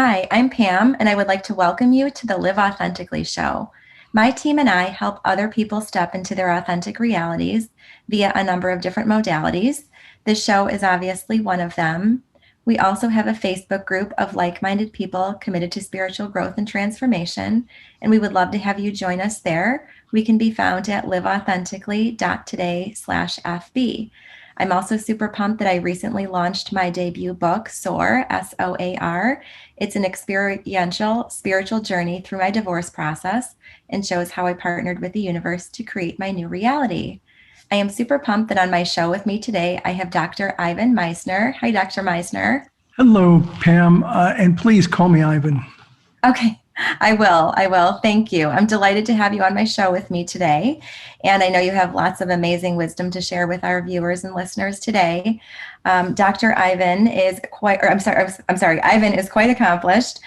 Hi, I'm Pam, and I would like to welcome you to the Live Authentically show. My team and I help other people step into their authentic realities via a number of different modalities. This show is obviously one of them. We also have a Facebook group of like-minded people committed to spiritual growth and transformation, and we would love to have you join us there. We can be found at liveauthentically.today/FB. I'm also super pumped that I recently launched my debut book, SOAR, SOAR. It's an experiential spiritual journey through my divorce process and shows how I partnered with the universe to create my new reality. I am super pumped that on my show with me today, I have Dr. Ivan Misner. Hi, Dr. Misner. Hello, Pam, and please call me Ivan. Okay, I will. Thank you. I'm delighted to have you on my show with me today. And I know you have lots of amazing wisdom to share with our viewers and listeners today. Dr. Ivan is Ivan is quite accomplished.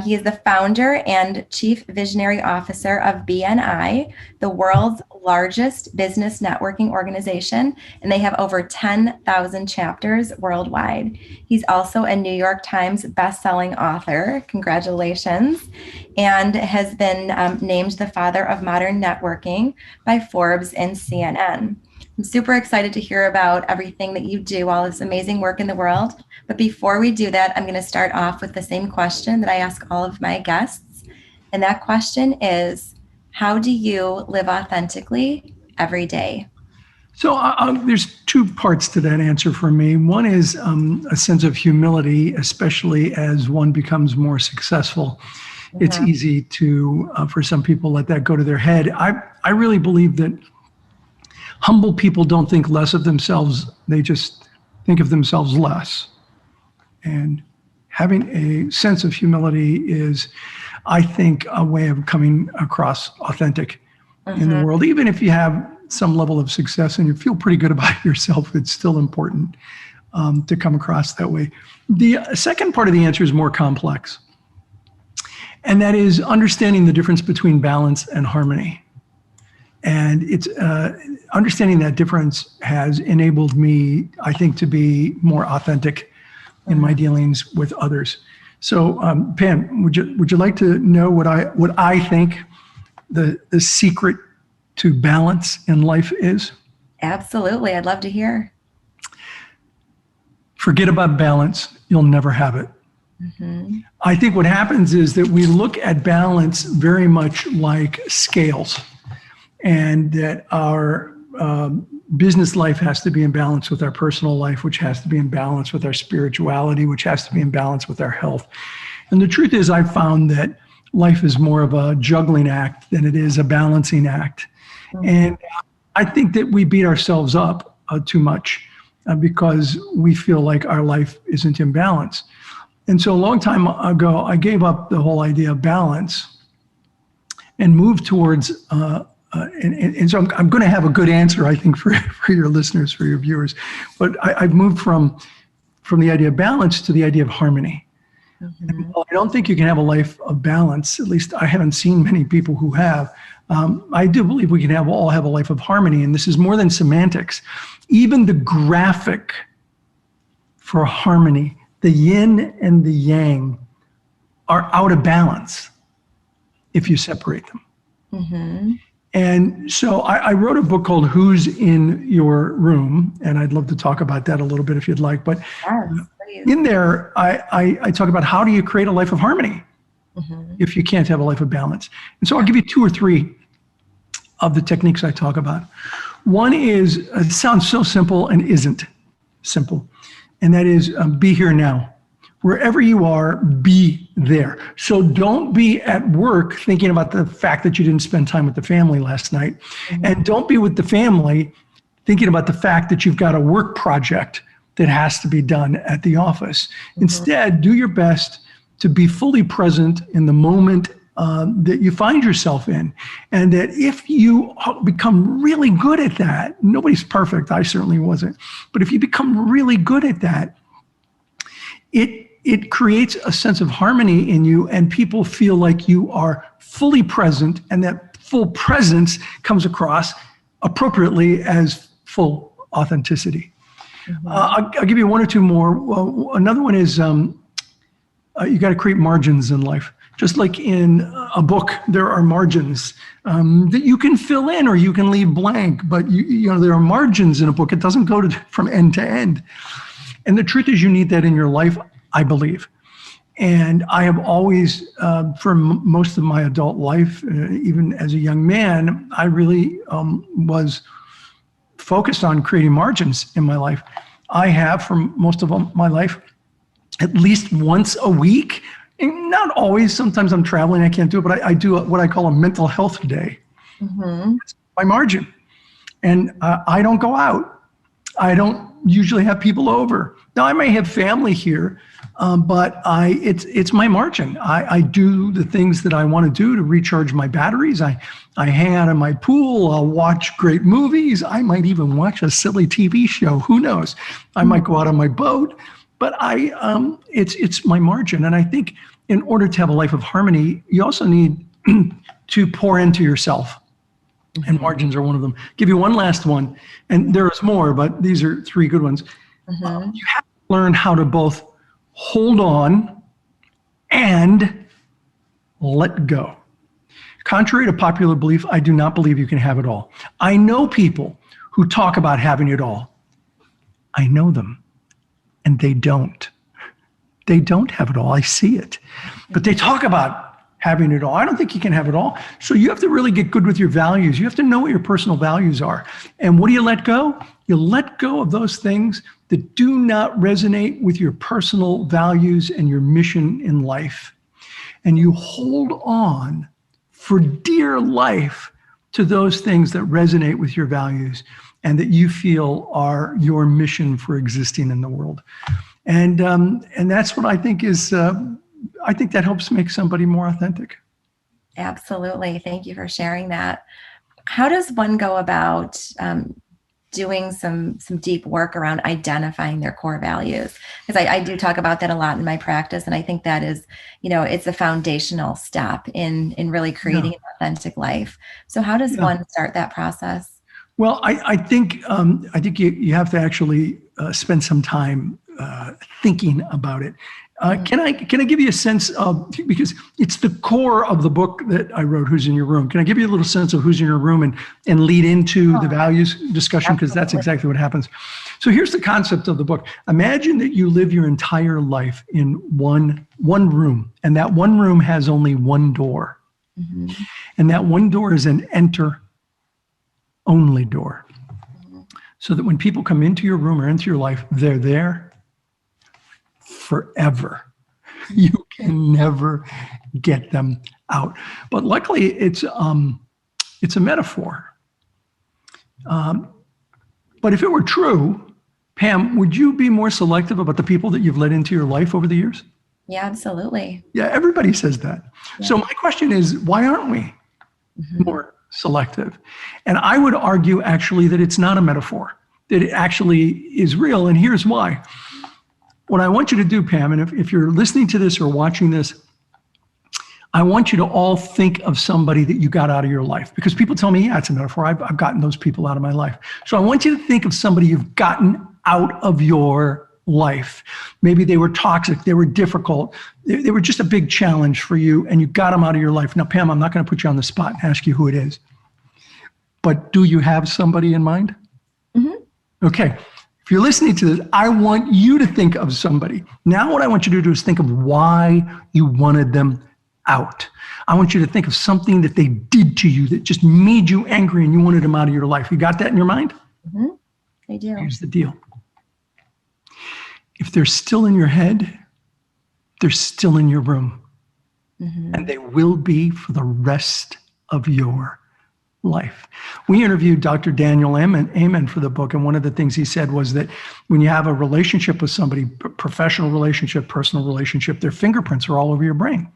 He is the founder and chief visionary officer of BNI, the world's largest business networking organization, and they have over 10,000 chapters worldwide. He's also a New York Times bestselling author. Congratulations. And has been named the father of modern networking by Forbes and CNN. I'm super excited to hear about everything that you do, all this amazing work in the world. But before we do that, I'm going to start off with the same question that I ask all of my guests. And that question is, how do you live authentically every day? So there's two parts to that answer for me. One is a sense of humility, especially as one becomes more successful. It's easy to, for some people, let that go to their head. I really believe that humble people don't think less of themselves. They just think of themselves less. And having a sense of humility is, I think, a way of coming across authentic in the world. Even if you have some level of success and you feel pretty good about yourself, it's still important to come across that way. The second part of the answer is more complex. And that is understanding the difference between balance and harmony. And it's understanding that difference has enabled me, I think, to be more authentic in my dealings with others. So, Pam, would you like to know what I think the secret to balance in life is? Absolutely. I'd love to hear. Forget about balance. You'll never have it. I think what happens is that we look at balance very much like scales, and that our business life has to be in balance with our personal life, which has to be in balance with our spirituality, which has to be in balance with our health. And the truth is, I've found that life is more of a juggling act than it is a balancing act. And I think that we beat ourselves up too much because we feel like our life isn't in balance. And so a long time ago, I gave up the whole idea of balance and moved towards, and so I'm going to have a good answer, I think, for your listeners, for your viewers. But I've moved from the idea of balance to the idea of harmony. And while I don't think you can have a life of balance, at least I haven't seen many people who have. I do believe we can all have a life of harmony, and this is more than semantics. Even the graphic for harmony, the yin and the yang, are out of balance if you separate them. And so I wrote a book called Who's in Your Room, and I'd love to talk about that a little bit if you'd like. But in there, I talk about how do you create a life of harmony if you can't have a life of balance. And so I'll give you two or three of the techniques I talk about. One is, it sounds so simple and isn't simple, and that is be here now. Wherever you are, be there. So don't be at work thinking about the fact that you didn't spend time with the family last night. And don't be with the family thinking about the fact that you've got a work project that has to be done at the office. Instead, do your best to be fully present in the moment that you find yourself in. And that if you become really good at that, nobody's perfect, I certainly wasn't, but if you become really good at that, it creates a sense of harmony in you, and people feel like you are fully present, and that full presence comes across appropriately as full authenticity. I'll give you one or two more. Well, another one is you got to create margins in life. Just like in a book, there are margins that you can fill in or you can leave blank, but there are margins in a book. It doesn't go from end to end. And the truth is you need that in your life, I believe. And I have always, for most of my adult life, even as a young man, I really was focused on creating margins in my life. I have, for most of my life, at least once a week, and not always, sometimes I'm traveling, I can't do it, but I do what I call a mental health day. Mm-hmm. It's my margin. And I don't go out. I don't usually have people over. Now, I may have family here, but it's my margin. I do the things that I want to do to recharge my batteries. I hang out in my pool. I'll watch great movies. I might even watch a silly TV show. Who knows? I might go out on my boat. But it's my margin. And I think in order to have a life of harmony, you also need to pour into yourself. Mm-hmm. And margins are one of them. Give you one last one. And there's more, but these are three good ones. Mm-hmm. You have to learn how to both hold on and let go. Contrary to popular belief, I do not believe you can have it all. I know people who talk about having it all. I know them. And they don't. They don't have it all. I see it. But they talk about having it all. I don't think you can have it all. So you have to really get good with your values. You have to know what your personal values are. And what do you let go? You let go of those things that do not resonate with your personal values and your mission in life. And you hold on for dear life to those things that resonate with your values and that you feel are your mission for existing in the world. And that's what I think is, I think that helps make somebody more authentic. Absolutely. Thank you for sharing that. How does one go about doing some deep work around identifying their core values? Because I do talk about that a lot in my practice. And I think that is, it's a foundational step in really creating an authentic life. So how does one start that process? Well, I think you have to actually spend some time thinking about it. Can I give you a sense of, because it's the core of the book that I wrote, Who's in Your Room. Can I give you a little sense of who's in your room and lead into the values discussion? Because that's exactly what happens. So here's the concept of the book. Imagine that you live your entire life in one room, and that one room has only one door. Mm-hmm. And that one door is an enter-only door. Mm-hmm. So that when people come into your room or into your life, they're there forever. You can never get them out. But luckily, it's a metaphor. But if it were true, Pam, would you be more selective about the people that you've let into your life over the years? Yeah, absolutely. Yeah, everybody says that. Yeah. So my question is, why aren't we more selective? And I would argue actually that it's not a metaphor, that it actually is real. And here's why. What I want you to do, Pam, and if you're listening to this or watching this, I want you to all think of somebody that you got out of your life, because people tell me, yeah, it's a metaphor. I've gotten those people out of my life. So I want you to think of somebody you've gotten out of your life. Maybe they were toxic, they were difficult, they were just a big challenge for you, and you got them out of your life. Now, Pam, I'm not going to put you on the spot and ask you who it is, but do you have somebody in mind? Mm-hmm. Okay. If you're listening to this, I want you to think of somebody. Now what I want you to do is think of why you wanted them out. I want you to think of something that they did to you that just made you angry and you wanted them out of your life. You got that in your mind? Mm-hmm. I do. Here's the deal. If they're still in your head, they're still in your room. Mm-hmm. And they will be for the rest of your life. We interviewed Dr. Daniel Amen for the book, and one of the things he said was that when you have a relationship with somebody, professional relationship, personal relationship, their fingerprints are all over your brain.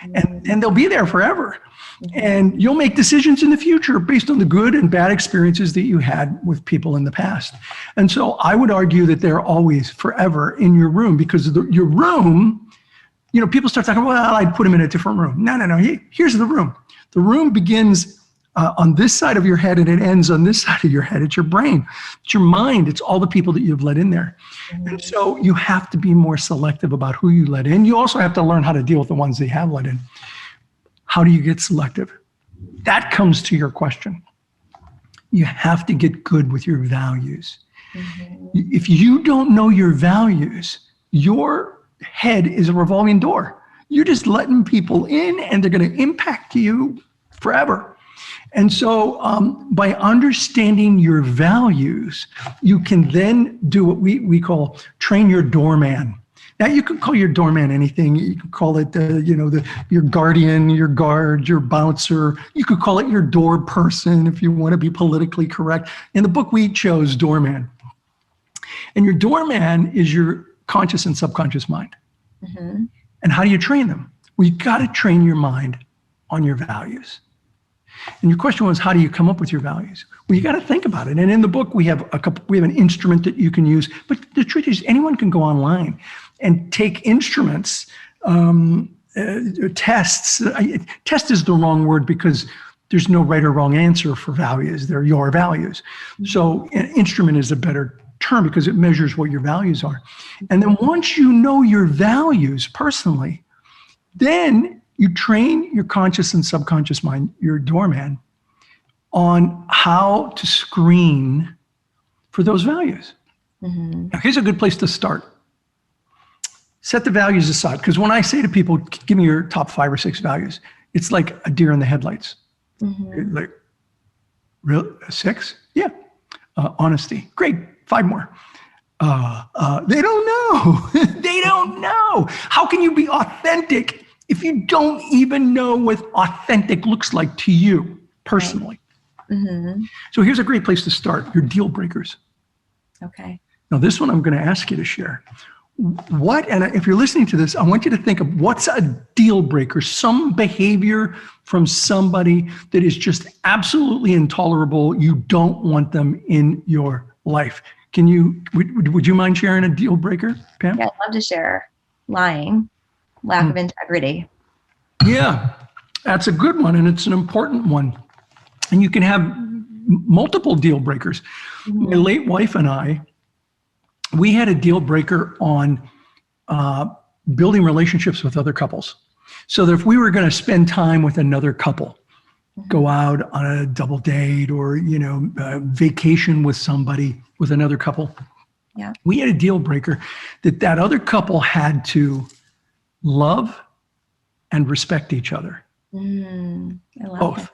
Mm-hmm. And they'll be there forever. Mm-hmm. And you'll make decisions in the future based on the good and bad experiences that you had with people in the past. And so I would argue that they're always forever in your room, because your room, people start talking, well, I'd put them in a different room. No. Here's the room. The room begins on this side of your head and it ends on this side of your head. It's your brain. It's your mind. It's all the people that you've let in there. And so you have to be more selective about who you let in. You also have to learn how to deal with the ones that you have let in. How do you get selective? That comes to your question. You have to get good with your values. If you don't know your values, your head is a revolving door. You're just letting people in and they're going to impact you forever. And so by understanding your values, you can then do what we call train your doorman. Now, you can call your doorman anything. You can call it, your guardian, your guard, your bouncer. You could call it your door person if you want to be politically correct. In the book, we chose doorman. And your doorman is your conscious and subconscious mind. And how do you train them? Well, you got to train your mind on your values. And your question was, how do you come up with your values? Well, you got to think about it. And in the book, we have an instrument that you can use. But the truth is, anyone can go online and take instruments, tests. Test is the wrong word because there's no right or wrong answer for values. They're your values. So an instrument is a better term because it measures what your values are. And then once you know your values personally, then you train your conscious and subconscious mind, your doorman, on how to screen for those values. Now, here's a good place to start. Set the values aside, because when I say to people, give me your top 5 or 6 values, it's like a deer in the headlights. Like, really? 6? Yeah. Honesty. Great. 5 more. They don't know. They don't know. How can you be authentic if you don't even know what authentic looks like to you personally? So here's a great place to start. Your deal breakers. Okay. Now, this one I'm going to ask you to share. And if you're listening to this, I want you to think of what's a deal breaker, some behavior from somebody that is just absolutely intolerable. You don't want them in your life. Would you mind sharing a deal breaker, Pam? Yeah, I'd love to share. Lying, lack of integrity. Yeah, that's a good one. And it's an important one. And you can have multiple deal breakers. My late wife and I, we had a deal breaker on building relationships with other couples. So that if we were going to spend time with another couple, go out on a double date or, vacation with somebody, with another couple, we had a deal breaker that other couple had to love and respect each other. I love Both. that.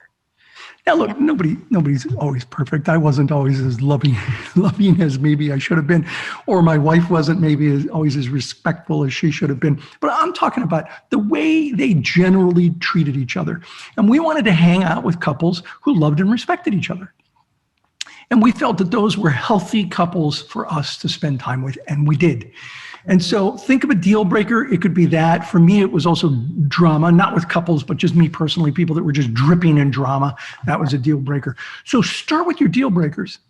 Now, look, nobody's always perfect. I wasn't always as loving as maybe I should have been, or my wife wasn't maybe always as respectful as she should have been. But I'm talking about the way they generally treated each other. And we wanted to hang out with couples who loved and respected each other. And we felt that those were healthy couples for us to spend time with, and we did. And so think of a deal breaker. It could be that. For me, it was also drama, not with couples, but just me personally, people that were just dripping in drama. That was a deal breaker. So start with your deal breakers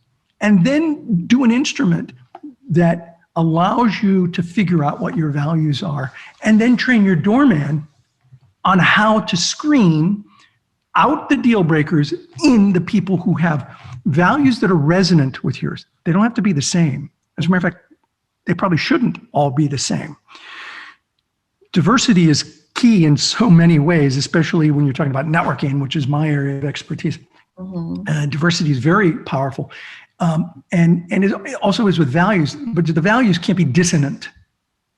and then do an instrument that allows you to figure out what your values are, and then train your doorman on how to screen out the deal breakers in the people who have values that are resonant with yours. They don't have to be the same. As a matter of fact, they probably shouldn't all be the same. Diversity is key in so many ways, especially when you're talking about networking, which is my area of expertise. Diversity is very powerful. And it also is with values, but the values can't be dissonant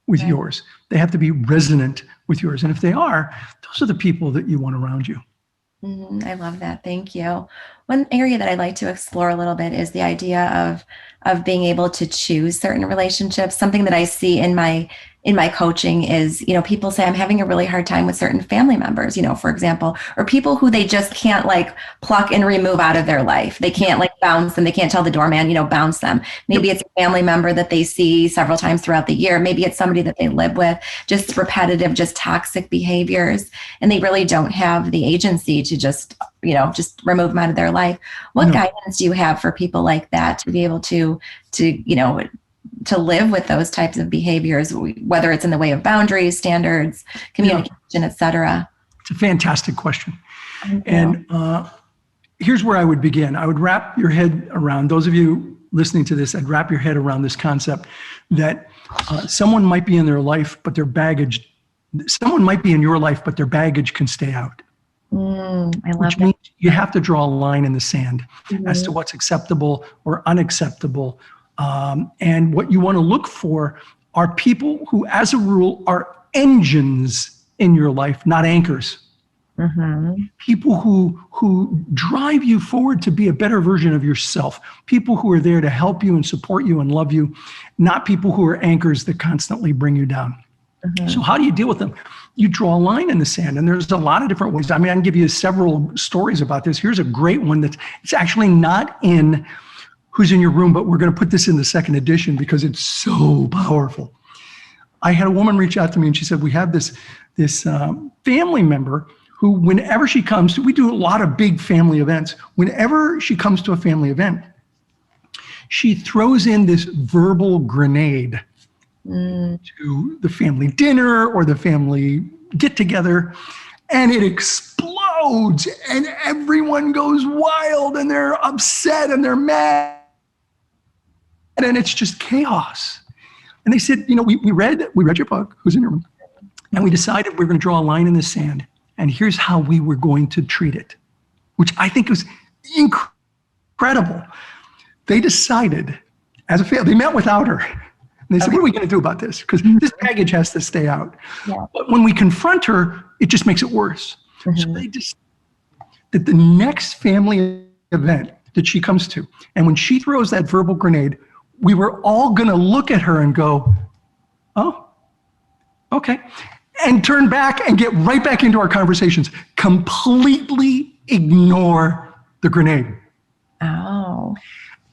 with yours. They have to be resonant with yours. And if they are, those are the people that you want around you. I love that. Thank you. One area that I'd like to explore a little bit is the idea of being able to choose certain relationships. Something that I see in my coaching is, people say I'm having a really hard time with certain family members, for example, or people who they just can't pluck and remove out of their life. They can't bounce them. They can't tell the doorman, bounce them. Maybe it's a family member that they see several times throughout the year. Maybe it's somebody that they live with, just repetitive, just toxic behaviors. And they really don't have the agency to just remove them out of their life. What guidance do you have for people like that to be able to live with those types of behaviors, whether it's in the way of boundaries, standards, communication, et cetera? It's a fantastic question. And here's where I would begin. I would wrap your head around, those of you listening to this, I'd wrap your head around this concept that someone might be in their life, but their baggage, someone might be in your life, but their baggage can stay out. I love Which that. means you have to draw a line in the sand as to what's acceptable or unacceptable. And what you want to look for are people who, as a rule, are engines in your life, not anchors. People who drive you forward to be a better version of yourself. People who are there to help you and support you and love you, not people who are anchors that constantly bring you down. So how do you deal with them? You draw a line in the sand, and there's a lot of different ways. I mean, I can give you several stories about this. Here's a great one it's actually not in Who's in Your Room, but we're going to put this in the second edition because it's so powerful. I had a woman reach out to me, and she said, we have this family member who, whenever she comes to, we do a lot of big family events. Whenever she comes to a family event, she throws in this verbal grenade to the family dinner or the family get together, and it explodes, and everyone goes wild, and they're upset, and they're mad, and it's just chaos. And they said, we read your book, Who's in Your Room, and we decided we're going to draw a line in the sand, and here's how we were going to treat it, which I think was incredible. They decided, as a family, they met without her. And they said, what are we going to do about this? Because this baggage has to stay out. Yeah. But when we confront her, it just makes it worse. So they decided that the next family event that she comes to, and when she throws that verbal grenade, we were all going to look at her and go, oh, okay. And turn back and get right back into our conversations. Completely ignore the grenade. Oh.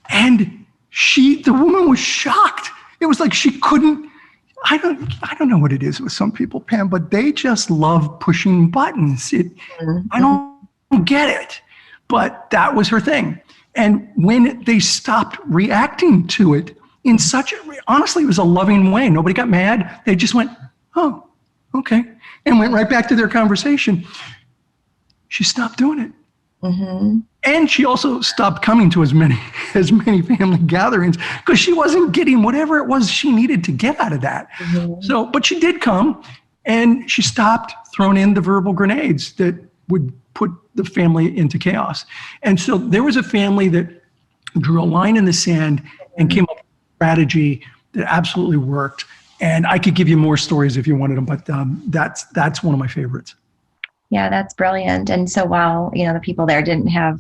And the woman was shocked. It was like she couldn't, I don't know what it is with some people, Pam, but they just love pushing buttons. I don't get it, but that was her thing. And when they stopped reacting to it in honestly, it was a loving way. Nobody got mad. They just went, oh, okay. And went right back to their conversation. She stopped doing it. And she also stopped coming to as many family gatherings because she wasn't getting whatever it was she needed to get out of that. So, but she did come, and she stopped throwing in the verbal grenades that would put the family into chaos. And so there was a family that drew a line in the sand and came up with a strategy that absolutely worked. And I could give you more stories if you wanted them, but that's one of my favorites. Yeah, that's brilliant. And so while, the people there didn't have,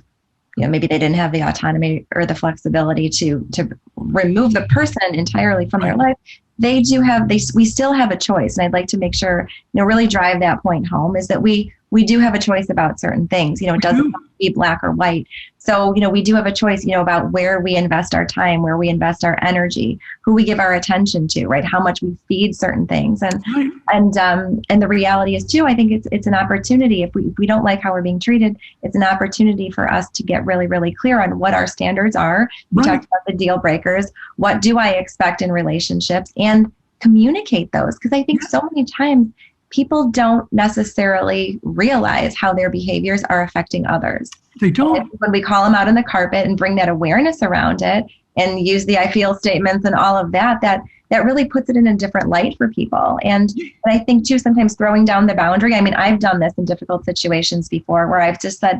maybe they didn't have the autonomy or the flexibility to remove the person entirely from their life, we still have a choice. And I'd like to make sure, really drive that point home, is that we do have a choice about certain things. It doesn't have to be black or white. So, we do have a choice, about where we invest our time, where we invest our energy, who we give our attention to, right? How much we feed certain things. And the reality is too, I think it's an opportunity. If we don't like how we're being treated, it's an opportunity for us to get really, really clear on what our standards are. We talked about the deal breakers. What do I expect in relationships? And communicate those. Because I think so many times people don't necessarily realize how their behaviors are affecting others. They don't. And when we call them out on the carpet and bring that awareness around it and use the I feel statements and all of that really puts it in a different light for people. And I think too, sometimes throwing down the boundary. I mean, I've done this in difficult situations before where I've just said,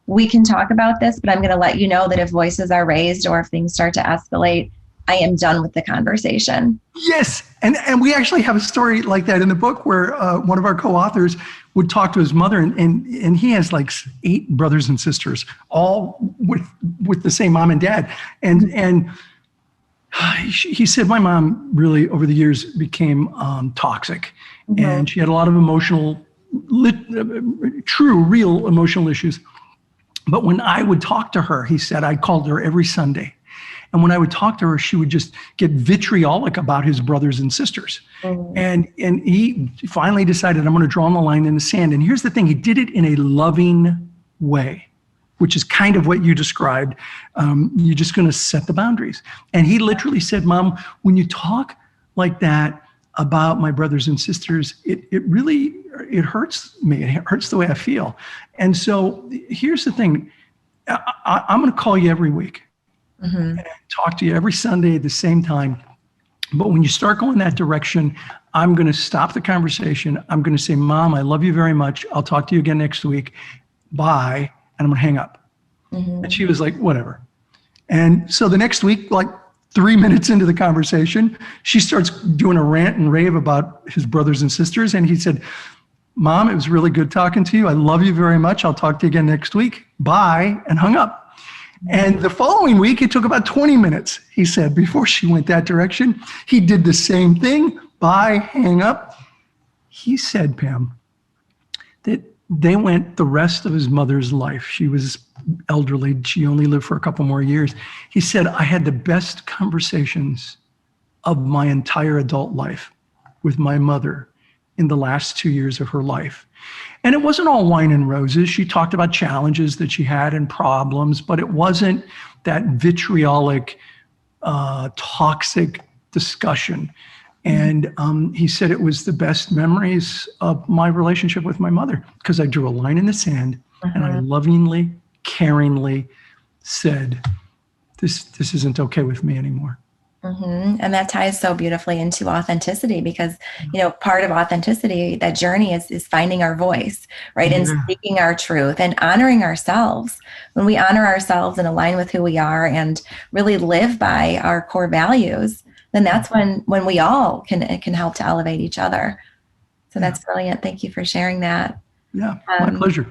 we can talk about this, but I'm going to let you know that if voices are raised or if things start to escalate, I am done with the conversation. Yes. And we actually have a story like that in the book where one of our co-authors would talk to his mother, and he has like 8 brothers and sisters, all with the same mom and dad. And he said, my mom really over the years became toxic, and she had a lot of real emotional issues. But when I would talk to her, he said, I called her every Sunday. And when I would talk to her, she would just get vitriolic about his brothers and sisters. And he finally decided, I'm going to draw the line in the sand. And here's the thing, he did it in a loving way, which is kind of what you described. You're just going to set the boundaries. And he literally said, Mom, when you talk like that about my brothers and sisters, it really hurts me. It hurts the way I feel. And so here's the thing. I'm going to call you every week Mm-hmm. and talk to you every Sunday at the same time. But when you start going that direction, I'm going to stop the conversation. I'm going to say, Mom, I love you very much. I'll talk to you again next week. Bye. And I'm going to hang up. And she was like, whatever. And so the next week, like 3 minutes into the conversation, she starts doing a rant and rave about his brothers and sisters. And he said, Mom, it was really good talking to you. I love you very much. I'll talk to you again next week. Bye. And hung up. And the following week, it took about 20 minutes, he said, before she went that direction. He did the same thing. Bye, hang up. He said, Pam, that they went the rest of his mother's life. She was elderly. She only lived for a couple more years. He said, I had the best conversations of my entire adult life with my mother in the last 2 years of her life. And it wasn't all wine and roses. She talked about challenges that she had and problems, but it wasn't that vitriolic, toxic discussion. And he said it was the best memories of my relationship with my mother, because I drew a line in the sand and I lovingly, caringly said, this isn't okay with me anymore. And that ties so beautifully into authenticity, because, part of authenticity, that journey is finding our voice, right? And speaking our truth and honoring ourselves. When we honor ourselves and align with who we are and really live by our core values, then that's when we all can help to elevate each other. So that's brilliant. Thank you for sharing that. Yeah, my pleasure.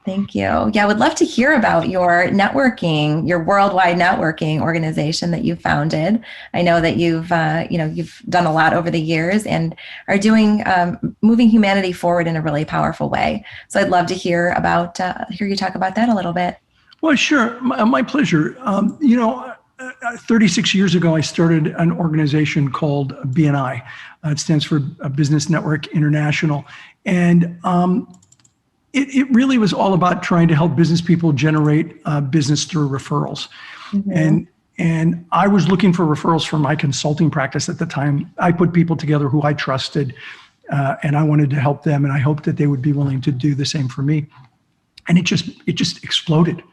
Thank you. Yeah, I would love to hear about your networking, your worldwide networking organization that you founded. I know that you've done a lot over the years and are doing moving humanity forward in a really powerful way. So I'd love to hear you talk about that a little bit. Well, sure, my pleasure. 36 years ago, I started an organization called BNI. It stands for Business Network International, and it really was all about trying to help business people generate business through referrals. And I was looking for referrals from my consulting practice at the time. I put people together who I trusted, and I wanted to help them, and I hoped that they would be willing to do the same for me. And it just exploded.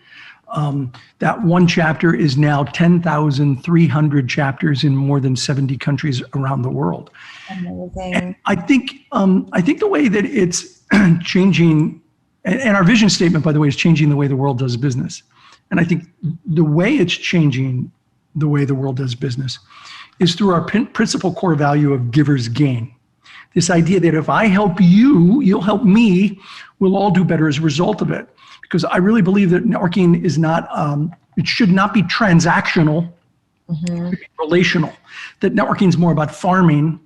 That one chapter is now 10,300 chapters in more than 70 countries around the world. Amazing. And I think the way that it's changing, and our vision statement, by the way, is changing the way the world does business. And I think the way it's changing the way the world does business is through our principal core value of givers gain. This idea that if I help you, you'll help me, we'll all do better as a result of it. Because I really believe that networking is not, it should not be transactional, it should be relational. That networking is more about farming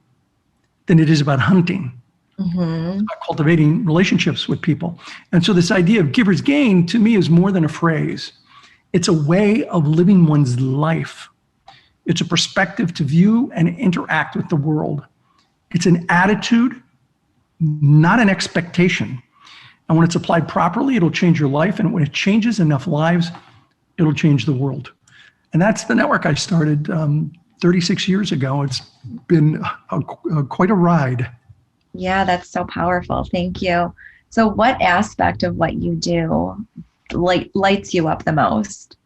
than it is about hunting. It's about cultivating relationships with people. And so this idea of giver's gain to me is more than a phrase. It's a way of living one's life. It's a perspective to view and interact with the world. It's an attitude, not an expectation. And when it's applied properly, it'll change your life. And when it changes enough lives, it'll change the world. And that's the network I started 36 years ago. It's been quite a ride. Yeah, that's so powerful. Thank you. So what aspect of what you do lights you up the most?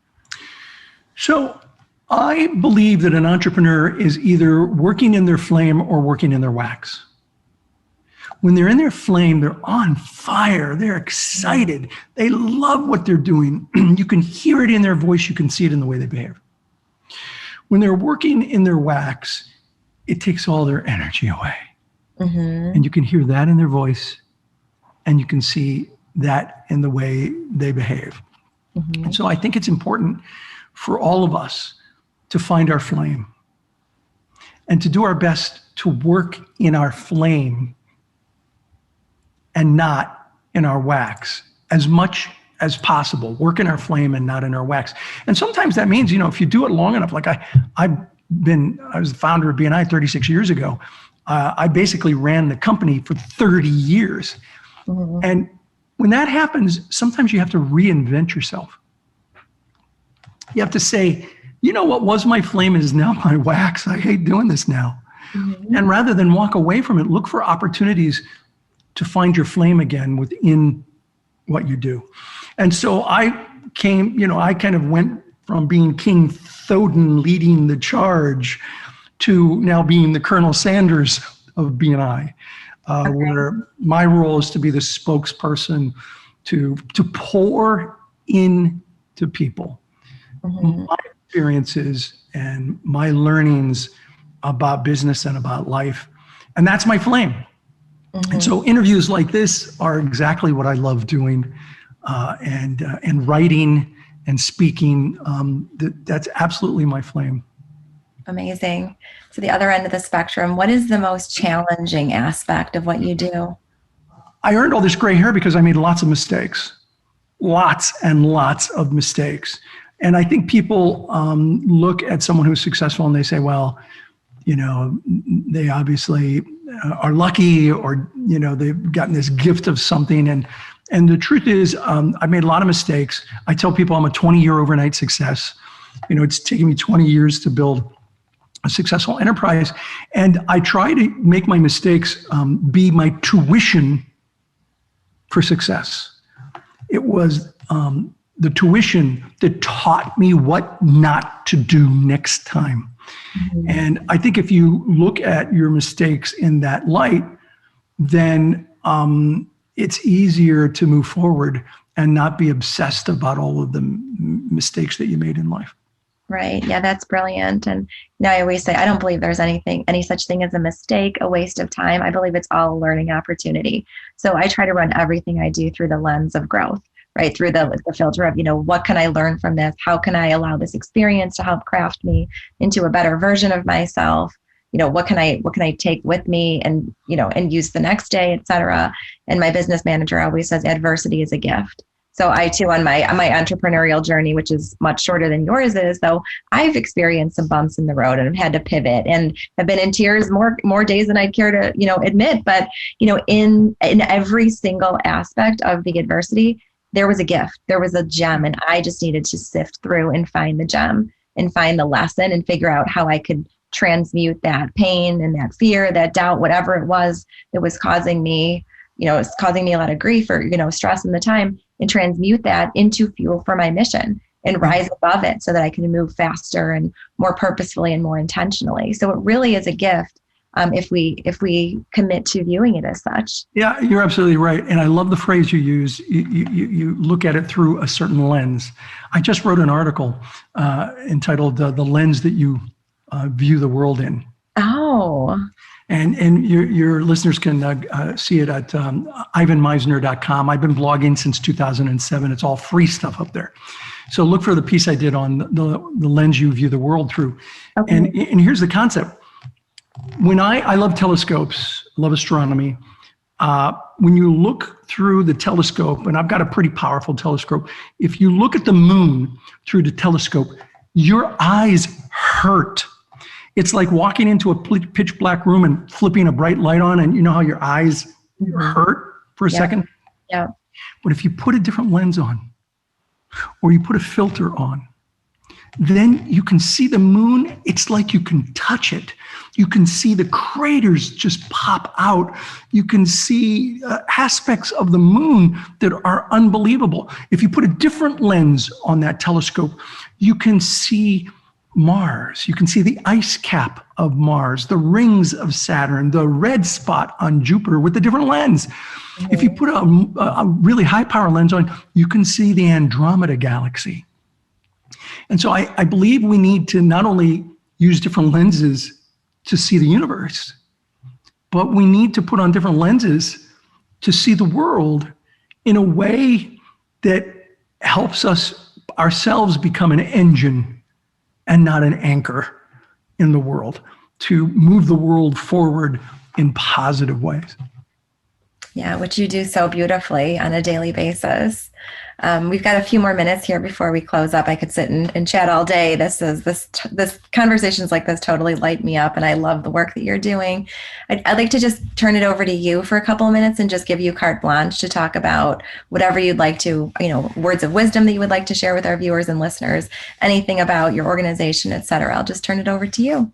So I believe that an entrepreneur is either working in their flame or working in their wax. When they're in their flame, they're on fire. They're excited. They love what they're doing. You can hear it in their voice. You can see it in the way they behave. When they're working in their wax, it takes all their energy away. And you can hear that in their voice, and you can see that in the way they behave. And so I think it's important for all of us to find our flame and to do our best to work in our flame and not in our wax as much as possible. Work in our flame and not in our wax. And sometimes that means, if you do it long enough, like I was the founder of BNI 36 years ago. I basically ran the company for 30 years. And when that happens, sometimes you have to reinvent yourself. You have to say, what was my flame is now my wax. I hate doing this now. And rather than walk away from it, look for opportunities to find your flame again within what you do. And so I I kind of went from being King Thodin leading the charge to now being the Colonel Sanders of BNI, where my role is to be the spokesperson to pour into people my experiences and my learnings about business and about life. And that's my flame. And so interviews like this are exactly what I love doing, and writing and speaking. That's absolutely my flame. Amazing. So the other end of the spectrum, what is the most challenging aspect of what you do? I earned all this gray hair because I made lots of mistakes, lots and lots of mistakes. And I think people look at someone who's successful and they say, well, they obviously are lucky, or, they've gotten this gift of something. And the truth is, I made a lot of mistakes. I tell people I'm a 20-year overnight success. It's taken me 20 years to build a successful enterprise. And I try to make my mistakes be my tuition for success. It was the tuition that taught me what not to do next time. And I think if you look at your mistakes in that light, then it's easier to move forward and not be obsessed about all of the mistakes that you made in life. Right. Yeah, that's brilliant. And I always say, I don't believe there's any such thing as a mistake, a waste of time. I believe it's all a learning opportunity. So I try to run everything I do through the lens of growth, right? Through the filter of, what can I learn from this? How can I allow this experience to help craft me into a better version of myself? What can I take with me and use the next day, et cetera. And my business manager always says adversity is a gift. So I too, on my entrepreneurial journey, which is much shorter than yours is, though, I've experienced some bumps in the road and have had to pivot and have been in tears more days than I'd care to, admit. But, in every single aspect of the adversity, there was a gift, there was a gem, and I just needed to sift through and find the gem and find the lesson and figure out how I could transmute that pain and that fear, that doubt, whatever it was that was causing me, it's causing me a lot of grief or, stress in the time, and transmute that into fuel for my mission and rise above it so that I can move faster and more purposefully and more intentionally. So it really is a gift if we commit to viewing it as such. Yeah, you're absolutely right. And I love the phrase you use. You look at it through a certain lens. I just wrote an article entitled The Lens That You View the World In. Oh. And your listeners can see it at ivanmisner.com. I've been blogging since 2007. It's all free stuff up there. So look for the piece I did on the lens you view the world through. Okay. And here's the concept. When I love telescopes, love astronomy. When you look through the telescope, and I've got a pretty powerful telescope, if you look at the moon through the telescope, your eyes hurt. It's like walking into a pitch black room and flipping a bright light on, and you know how your eyes hurt for a second? Yeah. But if you put a different lens on, or you put a filter on, then you can see the moon. It's like you can touch it. You can see the craters just pop out. You can see aspects of the moon that are unbelievable. If you put a different lens on that telescope, you can see Mars. You can see the ice cap of Mars, the rings of Saturn, the red spot on Jupiter with a different lens. Mm-hmm. If you put a really high power lens on, you can see the Andromeda galaxy. And so I believe we need to not only use different lenses to see the universe, but we need to put on different lenses to see the world in a way that helps us ourselves become an engine and not an anchor in the world, to move the world forward in positive ways. Yeah, which you do so beautifully on a daily basis. We've got a few more minutes here before we close up. I could sit and chat all day. This conversations like this totally light me up, and I love the work that you're doing. I'd like to just turn it over to you for a couple of minutes and just give you carte blanche to talk about whatever you'd like to, words of wisdom that you would like to share with our viewers and listeners, anything about your organization, et cetera. I'll just turn it over to you.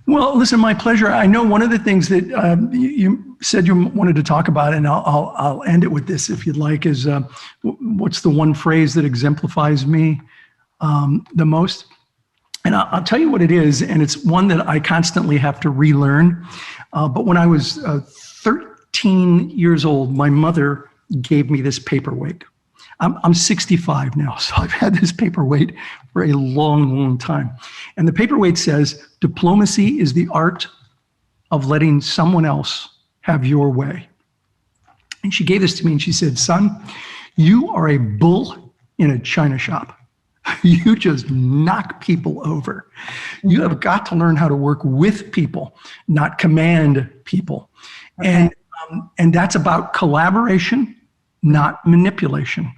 Well, listen, my pleasure. I know one of the things that you said you wanted to talk about, and I'll end it with this if you'd like, is what's the one phrase that exemplifies me the most? And I'll tell you what it is, and it's one that I constantly have to relearn. But when I was 13 years old, my mother gave me this paperweight. I'm 65 now, so I've had this paperweight for a long, long time. And the paperweight says, diplomacy is the art of letting someone else have your way. And she gave this to me and she said, son, you are a bull in a china shop. You just knock people over. You have got to learn how to work with people, not command people. Okay. And that's about collaboration, not manipulation.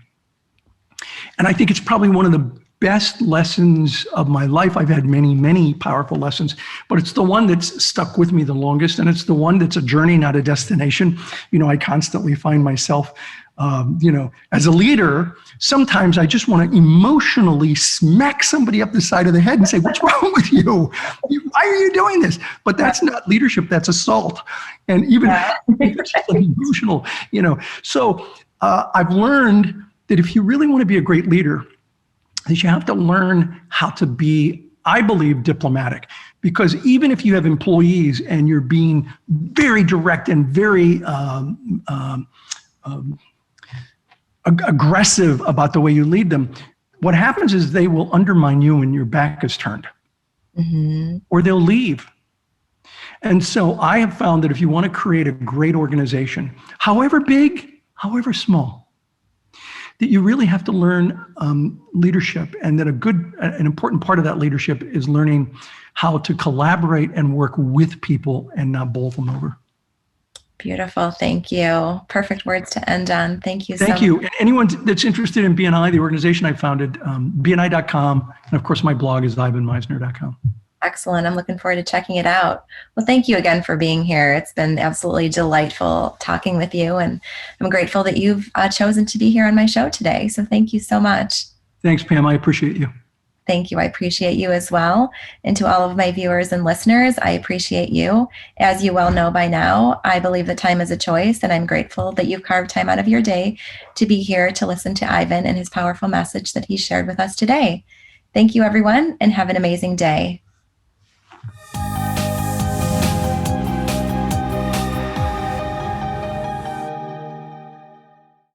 And I think it's probably one of the best lessons of my life. I've had many, many powerful lessons, but it's the one that's stuck with me the longest. And it's the one that's a journey, not a destination. I constantly find myself, as a leader, sometimes I just want to emotionally smack somebody up the side of the head and say, what's wrong with you? Why are you doing this? But that's not leadership, that's assault. And even it's just emotional, So I've learned that if you really want to be a great leader, that you have to learn how to be, I believe, diplomatic. Because even if you have employees and you're being very direct and very aggressive about the way you lead them, what happens is they will undermine you when your back is turned, or they'll leave. And so I have found that if you want to create a great organization, however big, however small, that you really have to learn leadership, and that an important part of that leadership is learning how to collaborate and work with people and not bowl them over. Beautiful. Thank you. Perfect words to end on. Thank you so much. Thank you. And anyone that's interested in BNI, the organization I founded, BNI.com, and of course my blog is ivanmisner.com. Excellent. I'm looking forward to checking it out. Well, thank you again for being here. It's been absolutely delightful talking with you, and I'm grateful that you've chosen to be here on my show today. So thank you so much. Thanks, Pam. I appreciate you. Thank you. I appreciate you as well. And to all of my viewers and listeners, I appreciate you. As you well know by now, I believe that time is a choice, and I'm grateful that you've carved time out of your day to be here to listen to Ivan and his powerful message that he shared with us today. Thank you, everyone, and have an amazing day.